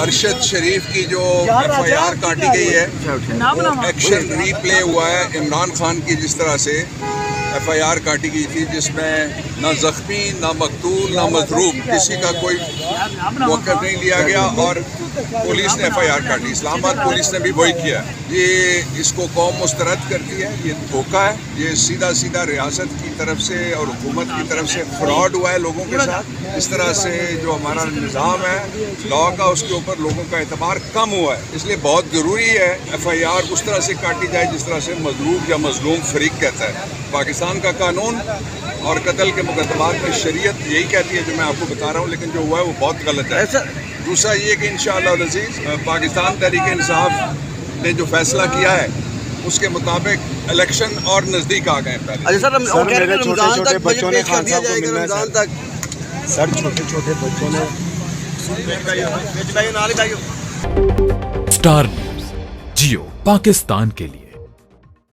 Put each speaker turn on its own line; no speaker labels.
ارشد شریف کی جو F I R کاٹی گئی ہے وہ ایکشن ری پلے ہوا ہے عمران خان کی جس طرح سے ایف آئی آر کاٹی گئی تھی، جس میں نہ زخمی نہ مقتول نہ مضروب کسی کا کوئی موقف نہیں لیا گیا، اور پولیس نے ایف آئی آر کاٹی. اسلام آباد پولیس نے بھی وہی کیا. یہ اس کو قوم مسترد کرتی ہے، یہ دھوکہ ہے، یہ سیدھا سیدھا ریاست کی طرف سے اور حکومت کی طرف سے فراڈ ہوا ہے لوگوں کے ساتھ. اس طرح سے جو ہمارا نظام ہے لا کا، اس کے اوپر لوگوں کا اعتبار کم ہوا ہے. اس لیے بہت ضروری ہے ایف آئی آر اس طرح سے کاٹی جائے جس طرح سے مظلوم یا مظلوم فریق کہتا ہے. پاکستان کا قانون اور قتل کے مقدمات میں شریعت یہی کہتی ہے جو میں آپ کو بتا رہا ہوں، لیکن جو ہوا ہے وہ بہت غلط ہے. دوسرا یہ کہ انشاءاللہ العزیز پاکستان تحریک انصاف نے جو فیصلہ کیا ہے اس کے مطابق الیکشن اور نزدیک آ گئے. پہلے
سر میرے چھوٹے چھوٹے بچوں نے خان صاحب کو ملنا ہے سر چھوٹے چھوٹے بچوں نے
اسٹار نیوز جیو پاکستان کے لیے.